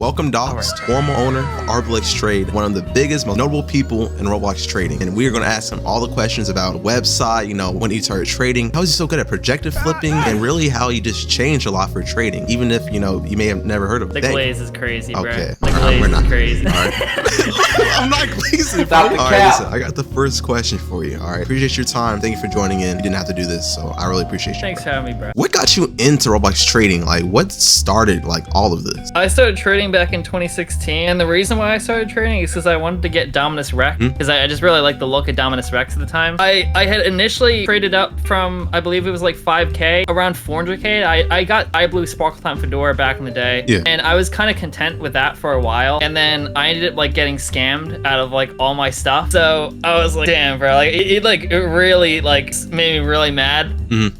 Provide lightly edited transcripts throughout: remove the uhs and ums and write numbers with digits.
Welcome Docs, former owner of RBLX TRADE, one of the biggest, most notable people in Roblox trading. And we are going to ask him all the questions about the website, when he started trading, how is he so good at projected flipping, and really how he just changed a lot for trading, even if, you may have never heard of it. The glaze is crazy, bro. Okay. The glaze is crazy. All right. I'm not glazing, bro. All right, listen, I got the first question for you. All right. Appreciate your time. Thank you for joining in. You didn't have to do this, so I really appreciate you. Thanks for having me, bro. What got you into Roblox trading? Like, what started, all of this? I started trading back in 2016, and the reason why I started trading is because I wanted to get Dominus Rex, because I just really liked the look of Dominus Rex at the time. I had initially traded up from, I believe it was like 5K, around 400K. I got Blue Sparkle Time Fedora back in the day, and I was kind of content with that for a while, and then I ended up getting scammed out of all my stuff. So I was like, damn, bro, it really made me really mad.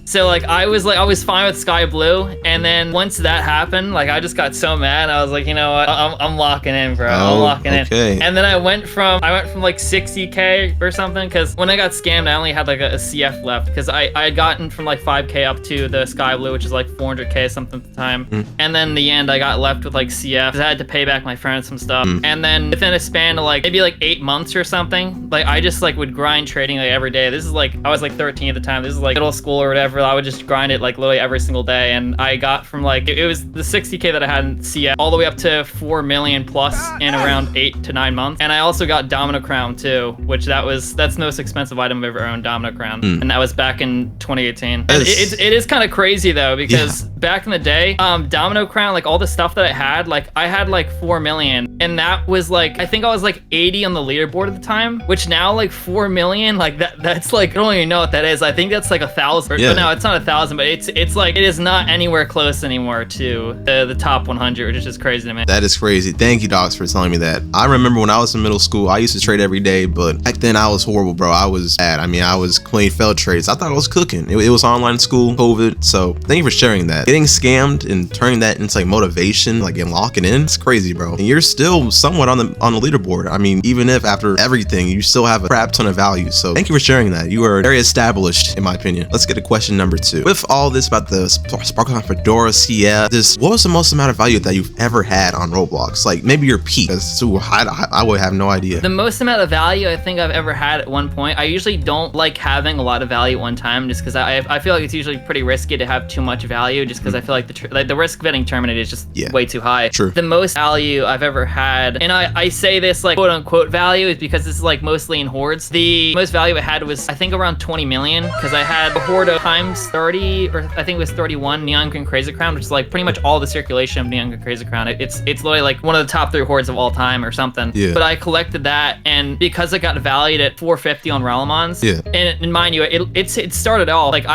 So I was fine with Sky Blue, and then once that happened, I just got so mad. I was like, you know what, I'm locking in, bro. I'm locking in. And then I went from 60K or something, because when I got scammed, I only had a CF left, because I had gotten from 5K up to the Sky Blue, which is 400K something at the time. And then in the end, I got left with CF, because I had to pay back my friends some stuff. And then within a span of maybe 8 months or something, I just would grind trading every day. This is I was 13 at the time. This is middle school or whatever. I would just grind it literally every single day, and I got from it was the 60K that I had in CF all the way up to 4 million plus in around 8 to 9 months. And I also got Domino Crown too, which that's the most expensive item I've ever owned, Domino Crown. And that was back in 2018. It is kind of crazy though, because back in the day, Domino Crown, all the stuff that I had 4 million, and that was I think I was 80 on the leaderboard at the time, which now 4 million, that's I don't even know what that is. I think that's 1,000. But no, it's not 1,000, but it is not anywhere close anymore to the top 100, which is just crazy to me. That is crazy. Thank you, Docs, for telling me that. I remember when I was in middle school, I used to trade every day, but back then I was horrible, bro. I was bad. I was clean failed trades. I thought I was cooking. It was online school, COVID. So thank you for sharing that. Getting scammed and turning that into motivation, and locking in, it's crazy, bro. And you're still somewhat on the leaderboard. even if after everything, you still have a crap ton of value. So thank you for sharing that. You are very established, in my opinion. Let's get to question number 2. With all this about the Sparkle Time Fedora, CF, what was the most amount of value that you've ever had on Roblox? Maybe your peak. I would have no idea. The most amount of value I think I've ever had at one point. I usually don't like having a lot of value at one time, just because I feel it's usually pretty risky to have too much value, just because I feel the risk of getting terminated is just way too high. True. The most value I've ever had, and I say this quote unquote value, is because this is mostly in hordes. The most value I had was I think around 20 million, because I had a horde of times 30, or I think it was 31 Neon Green Crazy Crown, which is pretty much all the circulation of Neon Green Crazy Crown. It's literally one of the top 3 hordes of all time or something. But I collected that, and because it got valued at 450 on Ralamons, and mind you, it started all when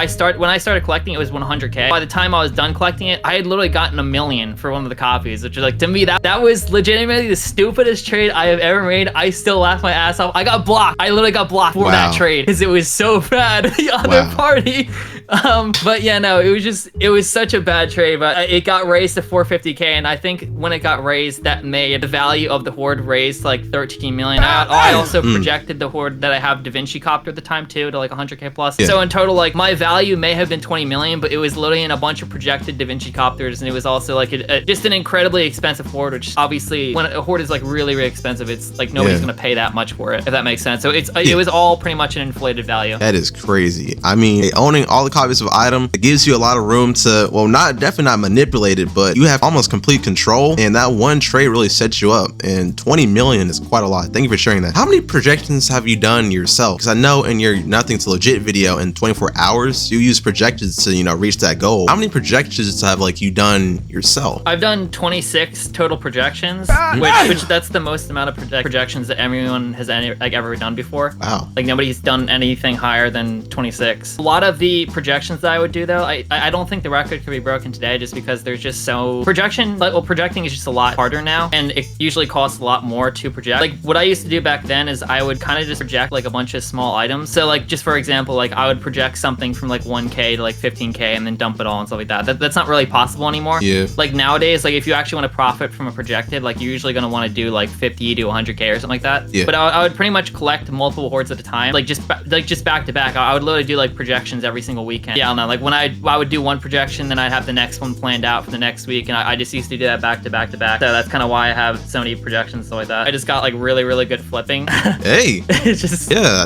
I started collecting, it was 100K. By the time I was done collecting it, I had literally gotten $1 million for one of the copies, which is to me that was legitimately the stupidest trade I have ever made. I still laugh my ass off. I got blocked. I literally got blocked for that trade because it was so bad. The other party. But yeah, no, it was such a bad trade, but it got raised to 450K, and I think when it got raised, that made the value of the horde raised to 13 million. I also projected the horde that I have Da Vinci Copter at the time too to 100K plus. So in total, my value may have been 20 million, but it was literally in a bunch of projected Da Vinci Copters, and it was also just an incredibly expensive horde, which obviously when a horde is really, really expensive, it's nobody's gonna pay that much for it, if that makes sense. So it was all pretty much an inflated value. That is crazy. Owning all the copies of item, it gives you a lot of room to, definitely not manipulate it, but you have almost complete control, and that one trade really sets you up, and 20 million is quite a lot. Thank you for sharing that. How many projections have you done yourself? Because I know in your Nothing to Legit video in 24 hours, you use projections to, reach that goal. How many projections have you done yourself? I've done 26 total projections, which that's the most amount of projections that anyone has ever done before. Wow. Nobody's done anything higher than 26. A lot of the projections that I would do though, I don't think the record could be broken today, just because there's just projecting is just a lot harder now, and it usually costs a lot more to project. What I used to do back then is I would kind of just project a bunch of small items. So just for example, I would project something from 1K to 15K and then dump it all and stuff like that. That's not really possible anymore. Nowadays, if you actually want to profit from a projected, you're usually going to want to do 50 to 100K or something like that. But I would pretty much collect multiple hordes at a time, just back to back. I would literally do projections every single week. weekend. Yeah, I don't know. Like when I would do one projection, then I'd have the next one planned out for the next week, and I just used to do that back to back to back. So that's kind of why I have so many projections, stuff like that. I just got like really, really good flipping. Hey, it's just yeah,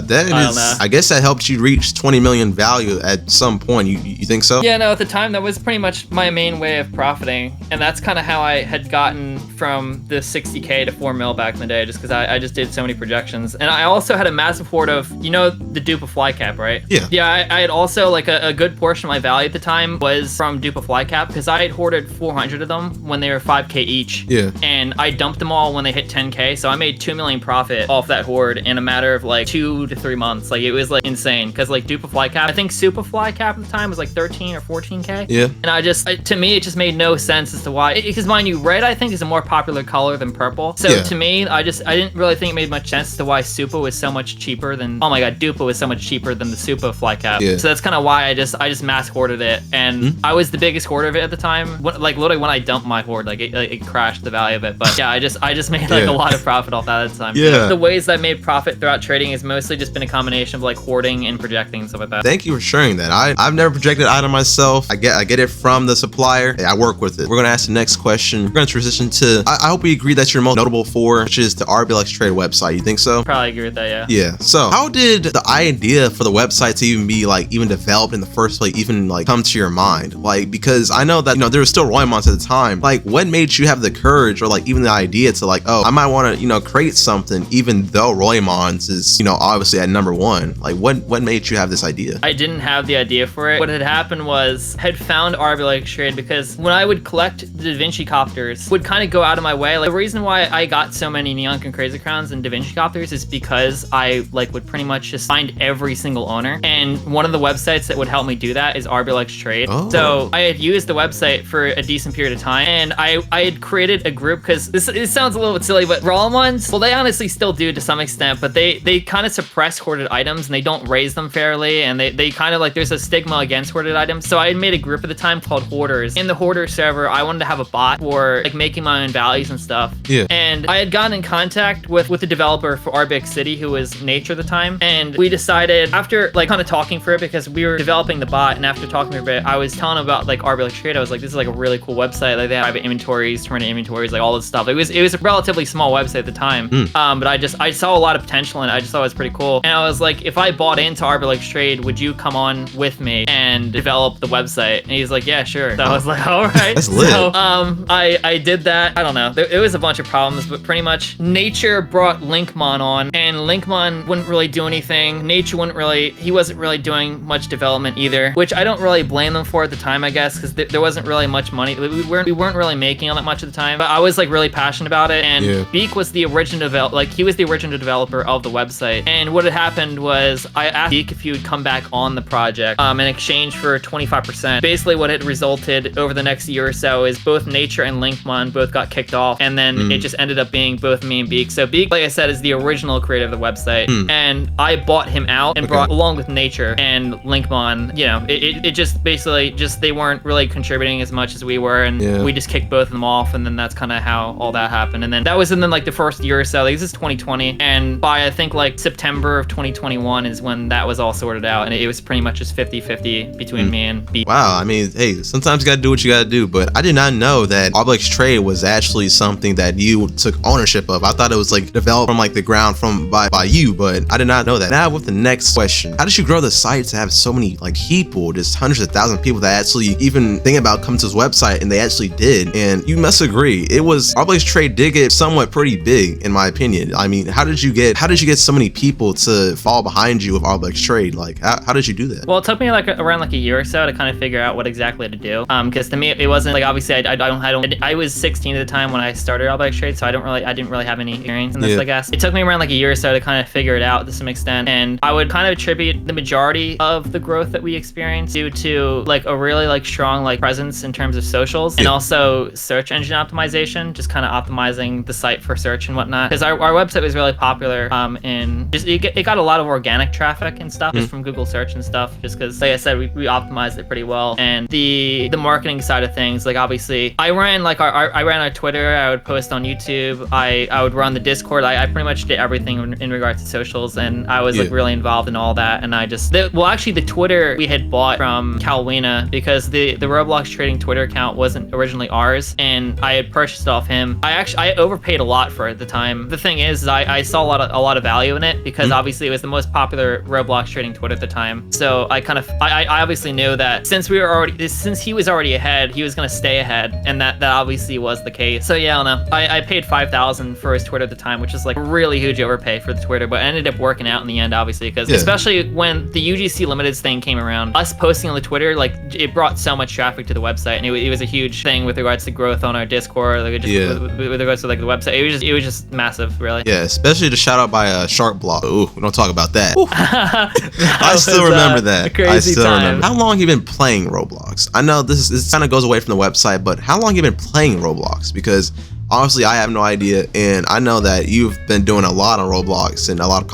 I guess that helped you reach 20 million value at some point. You think so? Yeah, no, at the time that was pretty much my main way of profiting, and that's kind of how I had gotten from the 60K to 4 mil back in the day, just because I just did so many projections. And I also had a massive hoard of, you know, the Dupa fly cap, right? Yeah. Yeah, I had also like a good portion of my value at the time was from Dupa fly cap, because I had hoarded 400 of them when they were 5K each. Yeah. And I dumped them all when they hit 10K, so I made 2 million profit off that hoard in a matter of like 2 to 3 months. Like it was like insane, because like Dupa fly cap, I think Super fly cap at the time was like 13 or 14K. Yeah. And to me, it just made no sense as to why, because mind you, red I think is a more popular color than purple. So Yeah. to me, I didn't really think it made much sense as to why Super was so much cheaper than, oh my god, Dupa was so much cheaper than the Super fly cap. Yeah. So that's kind of why I just mass hoarded it, and I was the biggest hoarder of it at the time. Like literally when I dumped my hoard, like it crashed the value of it. But yeah, I just made like Yeah. a lot of profit off that at the time. Yeah. The ways that I made profit throughout trading has mostly just been a combination of like hoarding and projecting and stuff like that. Thank you for sharing that. I've never projected an item myself. I get it from the supplier. Hey, I work with it. We're gonna ask the next question. We're gonna transition to, I hope we agree that you're most notable for, which is the RBLX TRADE website. You think so? Probably agree with that, yeah. Yeah. So how did the idea for the website to even be like even developed in the first place even like come to your mind? Like, because I know that, you know, there was still Roymons at the time. Like, what made you have the courage or like even the idea to like, oh, I might want to, you know, create something even though Roymons is, you know, obviously at #1. Like what made you have this idea? I didn't have the idea for it. What had happened was I had found RBLX TRADE because when I would collect the Da Vinci copters, would kind of go out of my way. Like the reason why I got so many Neon and Crazy Crowns and Da Vinci copters is because I like would pretty much just find every single owner. And one of the websites that would help me do that is RBLX TRADE. Oh. So I had used the website for a decent period of time, and I had created a group, because this sounds a little bit silly, but Rollmons, well, they honestly still do to some extent, but they kind of suppress hoarded items and they don't raise them fairly, and they kind of like, there's a stigma against hoarded items. So I had made a group at the time called Hoarders. In the Hoarder server, I wanted to have a bot for like making my own values and stuff. Yeah. And I had gotten in contact with the developer for RBX City, who was Nature at the time, and we decided, after like kind of talking for it, because we were developing the bot, and after talking for a bit, I was telling him about like RBLX TRADE. I was like, this is like a really cool website. Like they have private inventories, tournament inventories, like all this stuff. It was a relatively small website at the time, but I saw a lot of potential in it. I just thought it was pretty cool, and I was like, if I bought into RBLX TRADE, would you come on with me and develop the website? And he's like, yeah, sure. So I was like, all right. That's lit. So I did that. I don't know. It was a bunch of problems, but pretty much Nature brought Linkmon on, and Linkmon wouldn't really do anything. Nature he wasn't really doing much development either, which I don't really blame them for at the time, I guess, because there wasn't really much money. We weren't really making all that much at the time, but I was like really passionate about it, and Yeah. Beak was the original he was the original developer of the website. And what had happened was I asked Beak if he would come back on the project in exchange for 25%. Basically what had resulted over the next year or so is both Nature and Linkmon both got kicked off, and then it just ended up being both me and Beak. So Beak, like I said, is the original creator of the website, and I bought him out and brought along with Nature and Linkmon. You know, it just basically they weren't really contributing as much as we were, and we just kicked both of them off, and then that's kind of how all that happened. And then that was in like the first year or so. Like, this is 2020, and by I think like September of 2021 is when that was all sorted out, and it was pretty much just 50-50 between me and Beak. Wow, I mean, hey, sometimes you gotta do what you gotta do, but I did not know that RBLX TRADE was actually something that you took ownership of. I thought it was like developed from like the ground by you, but I did not know that. Now with the next question, how did you grow the site to have so many like people, just hundreds of thousands of people that actually even think about coming to this website, and they actually did? And you must agree, RBLX TRADE did get somewhat pretty big, in my opinion. I mean, how did you get so many people to fall behind you with RBLX TRADE? Like, how did you do that? Well, it took me like around like a year or so to kind of figure out what exactly to do. Because to me, it wasn't like, obviously I was 16 at the time when I started RBLX TRADE, so I didn't really have any experience in this, I guess. It took me around like a year or so to kind of figure it out to some extent, and I would kind of attribute the majority of the growth that we experienced due to like a really like strong like presence in terms of socials, and also search engine optimization, just kind of optimizing the site for search and whatnot. Because our website was really popular, and just it got a lot of organic traffic and stuff just from Google search and stuff, just because, like I said, we optimized it pretty well. And the marketing side of things, like obviously I ran like I ran our Twitter, I would post on YouTube, I would run the Discord, I pretty much did everything in regards to socials, and I was like really involved in all that. And I just actually the Twitter Twitter we had bought from Calwina because the Roblox trading Twitter account wasn't originally ours, and I had purchased it off him. I overpaid a lot for it at the time. The thing is, I saw a lot of value in it because obviously it was the most popular Roblox trading Twitter at the time. So I obviously knew that since he was already ahead, he was gonna stay ahead, and that obviously was the case. So yeah, I don't know. I paid $5,000 for his Twitter at the time, which is like a really huge overpay for the Twitter, but it ended up working out in the end, obviously, because especially when the UGC Limiteds thing came around, us posting on the Twitter, like it brought so much traffic to the website, and it was a huge thing with regards to growth on our Discord, like with regards to like the website. It was just massive, really. Yeah, especially the shout out by Shark Block. Ooh, we don't talk about that. I still remember that. Crazy time. How long have you been playing Roblox? I know this kind of goes away from the website, but how long have you been playing Roblox? Because honestly, I have no idea, and I know that you've been doing a lot on Roblox and a lot of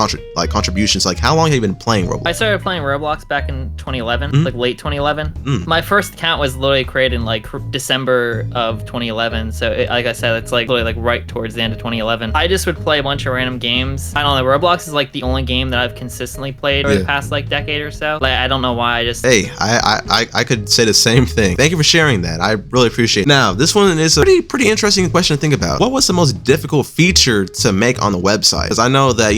contributions. Like, how long have you been playing Roblox? I started playing Roblox back in 2011, like late 2011. My first account was literally created in like December of 2011. So like I said, it's like literally like right towards the end of 2011. I just would play a bunch of random games. I don't know. Roblox is like the only game that I've consistently played over the past like decade or so. Like, I don't know why. Hey, I could say the same thing. Thank you for sharing that. I really appreciate it. Now, this one is a pretty interesting question to think about. What was the most difficult feature to make on the website? Because I know that,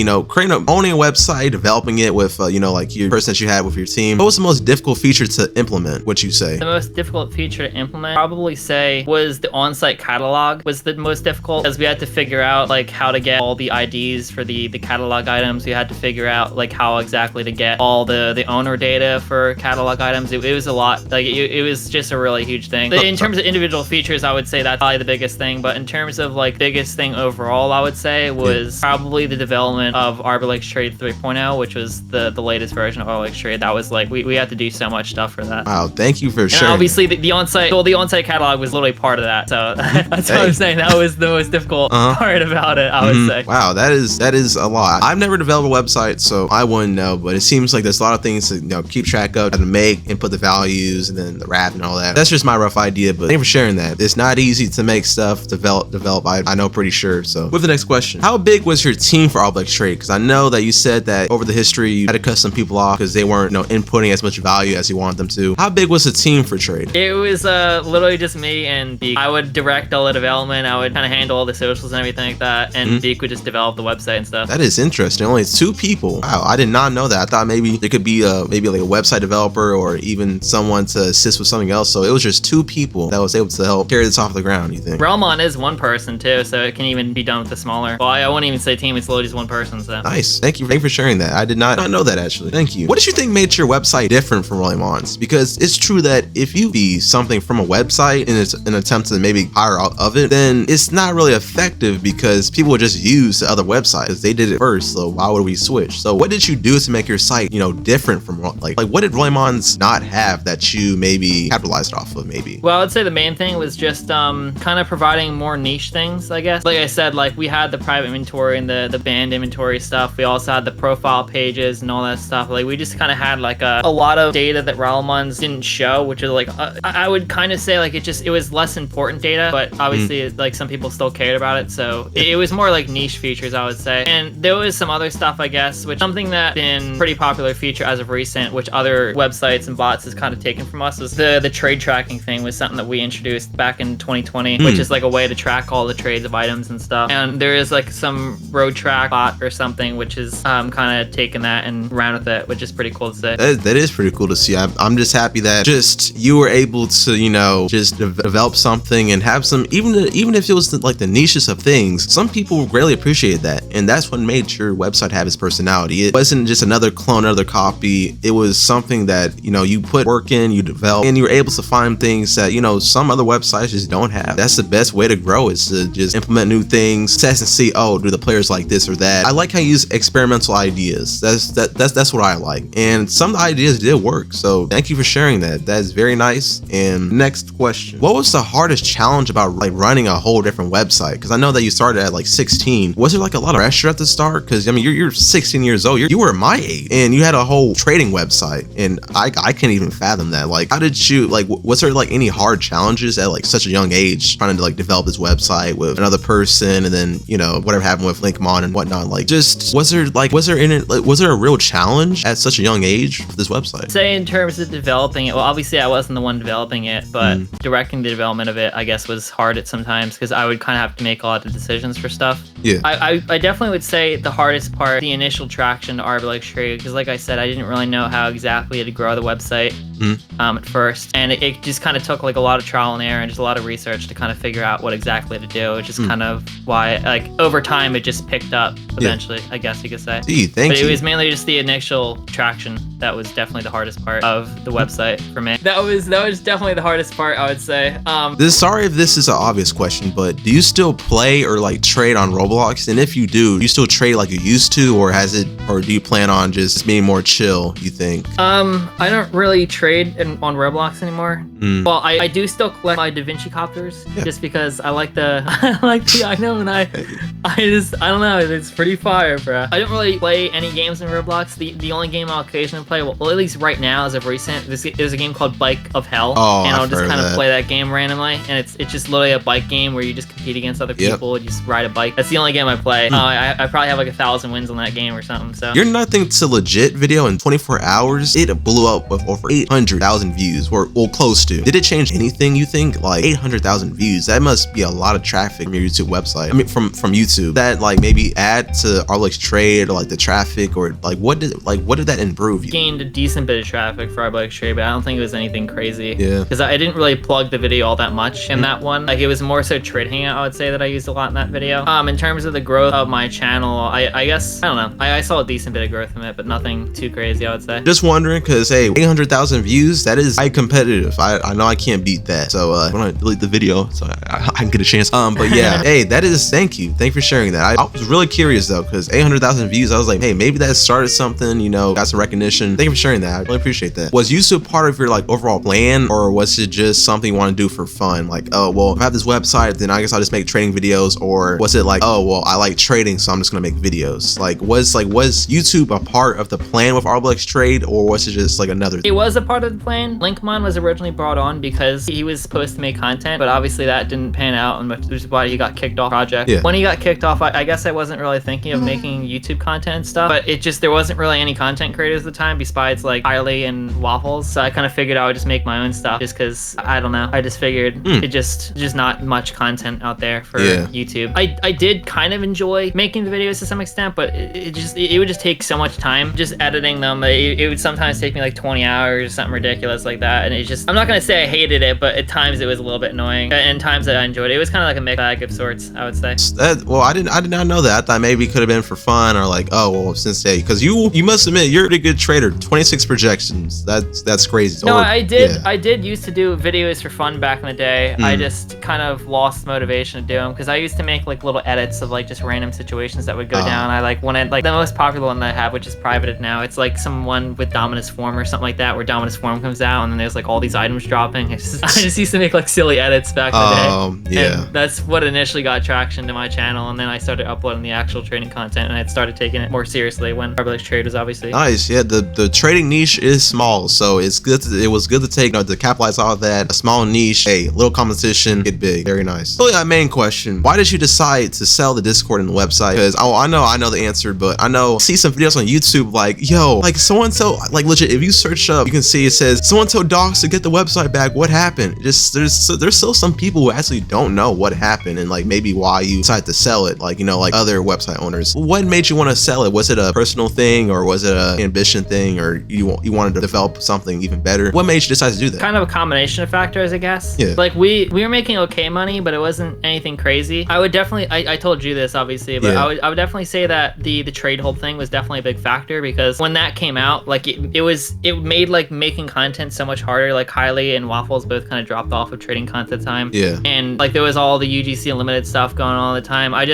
owning a website, developing it with, like your person that you had with your team, what was the most difficult feature to implement, would you say? The most difficult feature to implement, probably say, was the on-site catalog was the most difficult, because we had to figure out like how to get all the IDs for the catalog items. We had to figure out like how exactly to get all the owner data for catalog items. It was a lot. Like it was just a really huge thing. In terms of individual features, I would say that's probably the biggest thing, but in terms of like biggest thing overall, I would say was probably the development of RBLXTRADE 3.0, which was the latest version of RBLXTRADE. That was like we had to do so much stuff for that. Wow, thank you for sharing. And obviously the on-site catalog was literally part of that. So that's what I'm saying. That was the most difficult part about it, I would say. Wow, that is a lot. I've never developed a website, so I wouldn't know, but it seems like there's a lot of things to keep track of, how to make, input the values, and then the wrap and all that. That's just my rough idea, but thank you for sharing that. It's not easy to make stuff, develop. I know pretty sure. So with the next question, how big was your team for RBLXTRADE? Because I know that you said that over the history you had to cut some people off because they weren't inputting as much value as you wanted them to. How big was the team for Trade? It was literally just me and Beak. I would direct all the development. I would kind of handle all the socials and everything like that, and Beak would just develop the website and stuff. That is interesting. Only 2 people. Wow, I did not know that. I thought maybe there could be maybe like a website developer or even someone to assist with something else. So it was just 2 people that was able to help carry this off the ground, you think? Realmon is 1 person too, so it can even be done with the smaller. Well, I wouldn't even say team, it's literally just 1 person. So nice. Thank you for sharing that. I did not know that, actually. Thank you. What did you think made your website different from Realmon's? Because it's true that if you be something from a website and it's an attempt to maybe hire out of it, then it's not really effective because people would just use the other websites. They did it first, so why would we switch? So what did you do to make your site, different from like what did Realmon's not have that you maybe capitalized off of maybe? Well, I would say the main thing was just kind of providing more niche things, I guess. Like I said, like we had the private inventory and the banned inventory stuff. We also had the profile pages and all that stuff. Like we just kind of had like a lot of data that Realmon's didn't show, which is like I would kind of say like it was less important data, but obviously like some people still cared about it, so it was more like niche features, I would say. And there was some other stuff, I guess, which something that been pretty popular feature as of recent, which other websites and bots has kind of taken from us, was the trade tracking thing. Was something that we introduced back in 2020, which is like a way to track all the trades of items and stuff. And there is like some road track bot or something which is kind of taken that and ran with it, which is pretty cool to say. That is pretty cool to see. I'm just happy that just you were able to just develop something and have some, even if it was like the niches of things, some people greatly appreciated that, and that's what made your website have its personality. It wasn't just another clone, another copy. It was something that you put work in, you develop, and you were able to find things that some other websites just don't have. That's the best way to grow, is to just implement new things, test and see, oh, do the players like this or that. I like how you use experimental ideas. That's what I like, and some of the ideas did work, so thank you for sharing that. That's very nice. And next question, what was the hardest challenge about like running a whole different website? Because I know that you started at like 16. Was there like a lot of pressure at the start? Because you're 16 years old. You were my age, and you had a whole trading website, and I can't even fathom that. Like, how did you was there like any hard challenges at like such a young age trying to like develop this website with another person, and then whatever happened with Linkmon and whatnot? Like, just was there a real challenge at such a young age this website? Say in terms of developing it, well, obviously I wasn't the one developing it, but directing the development of it, I guess, was hard at sometimes because I would kind of have to make a lot of decisions for stuff. Yeah. I definitely would say the hardest part, the initial traction to RBLXTRADE, because like I said, I didn't really know how exactly to grow the website at first, and it just kind of took like a lot of trial and error and just a lot of research to kind of figure out what exactly to do, which is kind of why, like, over time it just picked up eventually, I guess you could say. Thank you. It was mainly just the initial traction that was definitely the hardest part of the website for me. That was definitely the hardest part, I would say. Sorry if this is an obvious question, but do you still play or like trade on Roblox? And if you do you still trade like you used to, or do you plan on just being more chill, you think? I don't really trade on Roblox anymore. Well, I do still collect my Da Vinci copters just because I like the item, and I don't know, it's pretty fire, bro. I don't really play any games in Roblox. The only game I'll occasionally play, well at least right now as of recent, there's a game called Bike of Hell, and I'll just kind of play that game randomly, and it's just literally a bike game where you just compete against other people and you just ride a bike. That's the only game I play. I probably have like 1,000 wins on that game or something. So Your Nothing to Legit video in 24 hours, it blew up with over 800,000 views, or well, close to. Did it change anything, you think? Like 800,000 views, that must be a lot of traffic from your YouTube website. I mean, from YouTube. That like maybe add to RBLXTRADE, or like the traffic, or like what did that improve? You gained a decent bit of traffic for RBLXTRADE, but I don't think it was anything crazy. Yeah. Because I didn't really plug the video all that much in that one. Like, it was more so Trade Hangout, I would say, that I used a lot in that video. In terms of the growth of my channel, I guess, I don't know. I saw a decent bit of growth from it, but nothing too crazy, I would say. Just wondering, because hey, 800,000 views, that is high competitive. I know I can't beat that. So I'm gonna delete the video so I can get a chance. But yeah, hey, thank you for sharing that. I was really curious though, because 800,000 views, I was like, hey, maybe that started something, you know, got some recognition. Thank you for sharing that. I really appreciate that. Was YouTube part of your like overall plan, or was it just something you want to do for fun? Like, oh well, if I have this website, then I guess I'll just make trading videos. Or was it like, oh well, I like trading, so I'm just gonna make videos? Like, was YouTube a part of the plan with RBLXTRADE, or was it just like another thing? It was a part of the plan. Linkmon was originally brought on because he was supposed to make content, but obviously that didn't pan out, and which is why he got kicked off project. Yeah. When he got kicked off, I guess I wasn't really thinking of making YouTube content and stuff, but there wasn't really any content creators at the time besides like Kylie and Waffles, so I kind of figured I would just make my own stuff just because, I don't know, I just figured it just not much content out there for YouTube. I did kind of enjoy making the videos to some extent, but it would just take so much time just editing them. It would sometimes take me like 20 hours or something ridiculous like that, and it just, I'm not gonna say I hated it, but at times it was a little bit annoying, and times that I enjoyed it. It was kind of like a mixed bag of sorts, I would say. Well, I did not know that. I thought maybe it could have been for fun, or like, oh well, since because you must admit you're a pretty good trader. 26 projections, that's crazy. No, I did used to do videos for fun back in the day. I just kind of lost motivation to do them because I used to make like little edits of like just random situations that would go down. I like wanted, like, the most popular one that I have, which is privated now, it's like someone with Dominus Form or something like that, where Dominus Form comes out and then there's like all these items dropping. I just used to make like silly edits back in the day. Yeah. And that's what initially got traction to my channel, and then I started uploading the actual trading content, and I started taking it more seriously when RBLXTRADE was obviously nice. Yeah, the trading niche is small, so it was good to take, to capitalize off that. A small niche, hey, little competition, get big. Very nice. Really, my main question: why did you decide to sell the Discord and the website? Because I know the answer, but I see some videos on YouTube like, yo, like so like legit. If you search up, you can see it says someone told dogs to get the website back. What happened? Just there's still some people who actually don't know what happened, and like maybe why you decided to sell it. Like, like other website owners. What made you want to sell it? Was it a personal thing, or was it an ambition thing, or you wanted to develop something even better? What made you decide to do that? Kind of a combination of factors, I guess. Yeah. Like we were making okay money, but it wasn't anything crazy. I would definitely, I told you this obviously, but I would definitely say that the trade hold thing was definitely a big factor, because when that came out, like it made like making content so much harder. Like Kylie and Waffles both kind of dropped off of trading content time. Yeah. And like there was all the UGC Unlimited stuff going on all the time. I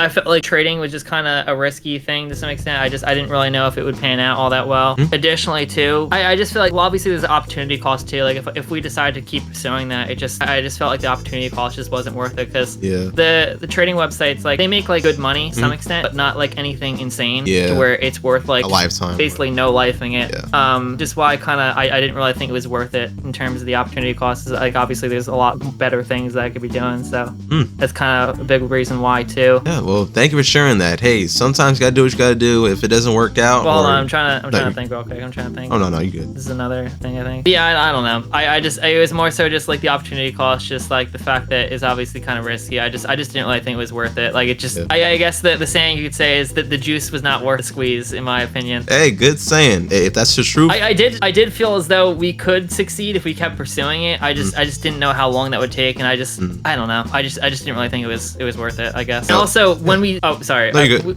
felt like trading was just kind of a risky thing to some extent. I didn't really know if it would pan out all that well. Additionally too, I just feel like, well, obviously there's an opportunity cost too. Like if we decide to keep pursuing that, I just felt like the opportunity cost just wasn't worth it, because the trading websites, like, they make like good money to some extent, but not like anything insane to where it's worth like a lifetime, basically no lifing it. Just why I I didn't really think it was worth it in terms of the opportunity costs. Like obviously there's a lot better things that I could be doing, so that's kind of a big reason why too. Yeah, well, thank you for sharing that. Hey, sometimes you gotta do what you gotta do. If it doesn't work out, well, I'm trying to think real quick. I'm trying to think. Oh no, you good. This is another thing I think. Yeah, I don't know. It was more so just like the opportunity cost, just like the fact that it's obviously kind of risky. I just didn't really think it was worth it. Like it just, I guess the saying you could say is that the juice was not worth the squeeze, in my opinion. Hey, good saying. Hey, if that's the truth. I did feel as though we could succeed if we kept pursuing it. I just didn't know how long that would take, and I don't know. I just didn't really think it was worth it, I guess. And also when we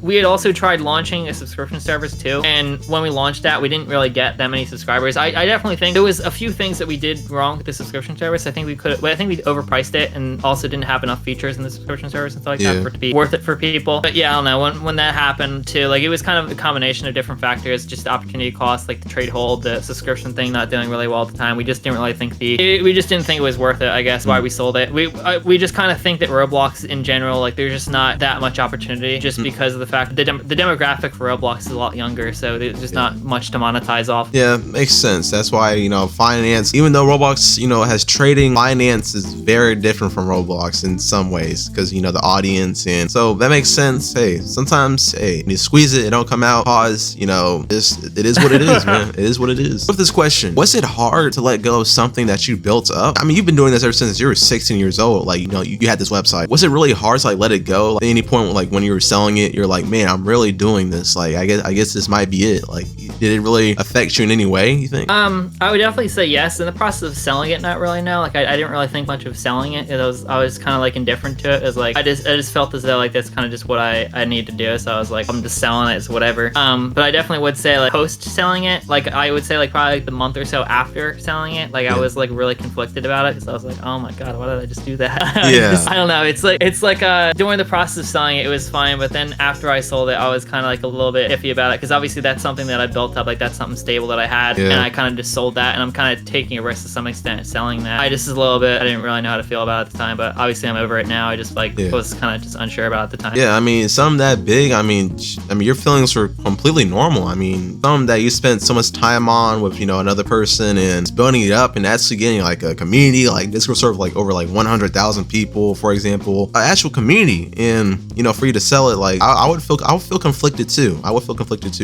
we had also tried launching a subscription service too, and when we launched that, we didn't really get that many subscribers. I definitely think there was a few things that we did wrong with the subscription service. I think we overpriced it, and also didn't have enough features in the subscription service and stuff like that for it to be worth it for people. But yeah, I don't know, when that happened too, like it was kind of a combination of different factors, just the opportunity cost, like the trade hold, the subscription thing not doing really well at the time. We just didn't really think we just didn't think it was worth it, I guess, why we sold it. We just kind of think that Roblox in general, like there's just not that much opportunity, just because of the fact that the demographic for Roblox is a lot younger, so there's just not much to monetize off. Yeah, makes sense. That's why, finance, even though Roblox, has trading, finance is very different from Roblox in some ways, because, the audience, and so that makes sense. Hey, sometimes, you squeeze it don't come out, pause, it is what it is, man. It is what it is. With this question, was it hard to let go of something that you built up? I mean, you've been doing this ever since you were 16 years old. Like, you had this website. Was it really hard to let it go? Like, at any point, like when you were selling it, you're like, man, I'm really doing this. Like, I guess this might be it. Like, did it really affect you in any way, you think? I would definitely say yes. In the process of selling it, not really, no. Like, I didn't really think much of selling it. I was kind of like indifferent to it. It was like, I just felt as though like that's kind of just what I need to do. So I was like, I'm just selling it, it's whatever. But I definitely would say like post selling it, like I would say like probably like the month or so after selling it, like I was like really conflicted about it, because I was like, oh my god, why did I just do that? I don't know. It's like during the process of selling it, it was fine, but then after I sold it, I was kind of like a little bit iffy about it, because obviously that's something that I built up, like that's something stable that I had, and I kind of just sold that, and I'm kind of taking a risk to some extent selling that. I just a little bit, I didn't really know how to feel about it at the time, but obviously I'm over it now. I just was kind of just unsure about it at the time. Yeah, I mean, something that big, I mean your feelings were completely normal. I mean, something that you spent so much time on with, another person, and building it up and actually getting like a community, like this was sort of like over like 100,000 people, for example, an actual community, and for you to sell it, like I would feel conflicted too.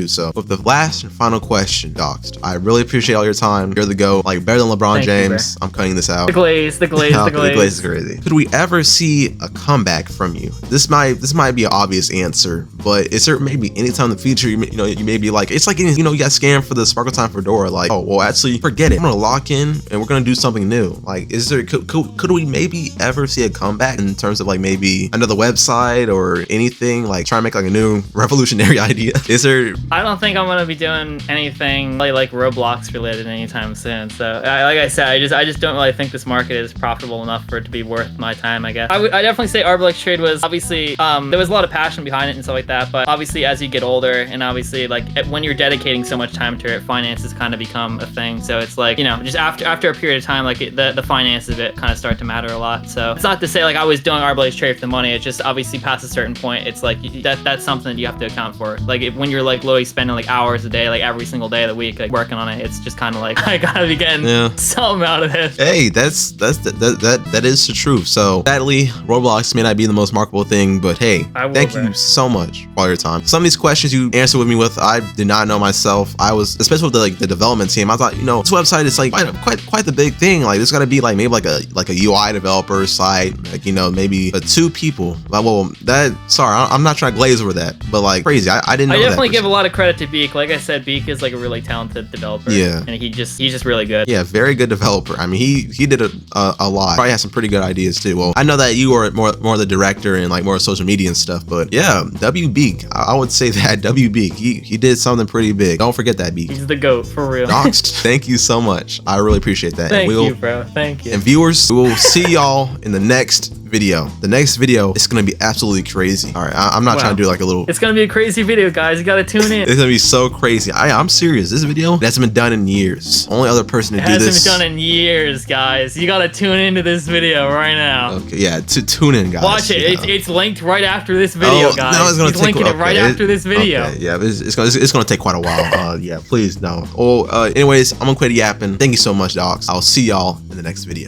So with the last and final question, Doxed, I really appreciate all your time. You're the GOAT, like better than LeBron Thank James. You, I'm cutting this out. The glaze is crazy. Could we ever see a comeback from you? This might be an obvious answer, but is there maybe anytime in the future you may be like, it's like you got scammed for the Sparkle Time Fedora, like, oh well, actually forget it, I'm gonna lock in and we're gonna do something new. Like, could we maybe ever see a comeback in terms of like maybe another website or anything, like try and make like a new revolutionary idea? Is there? I don't think I'm gonna be doing anything like Roblox related anytime soon. So like I said, I just don't really think this market is profitable enough for it to be worth my time, I guess. I definitely say RBLX Trade was obviously there was a lot of passion behind it and stuff like that, but obviously as you get older, and obviously like when you're dedicating so much time to it, finances kind of become a thing. So it's like, just after a period of time, like the finances of it kind of start to matter a lot. So it's not to say like I was doing RBLX Trade for the money. It's just obviously past a certain point, it's like that's something that you have to account for. Like when you're like literally spending like hours a day, like every single day of the week, like working on it, it's just kind of like I gotta be getting something out of it. Hey, that is the truth. So sadly, Roblox may not be the most marketable thing, but hey, thank you so much for all your time. Some of these questions you answered with me with, I did not know myself. I was, especially with the development team, I thought, this website is like quite the big thing. Like there's got to be like maybe like a UI developer site, like maybe 2 people. Well, I'm not trying to glaze over that, but like crazy. I didn't know. I definitely give a lot of credit to Beak. Like I said, Beak is like a really talented developer. Yeah, and he's just really good. Yeah, very good developer. I mean, he did a lot. Probably has some pretty good ideas too. Well, I know that you are more the director and like more social media and stuff, but yeah, W Beak, I would say that W Beak, he did something pretty big. Don't forget that, Beak. He's the GOAT for real. Doxed, thank you so much. I really appreciate that. Thank you, bro. Thank you. And viewers, we will see y'all in the next video. The next video is gonna be absolutely crazy. All right, I'm not trying to do like a little. It's gonna be a crazy video, guys. You gotta tune in. It's gonna be so crazy. I'm serious. This video hasn't been done in years. Only other person to do this. Hasn't been done in years, guys. You gotta tune into this video right now. Okay, yeah, to tune in, guys. Watch it. Yeah. It's linked right after this video, guys. No, it's gonna He's take, linking it right after this video. Okay, yeah, it's gonna take quite a while. Yeah, please no. Oh, anyways, I'm gonna quit yapping. Thank you so much, dogs. I'll see y'all in the next video.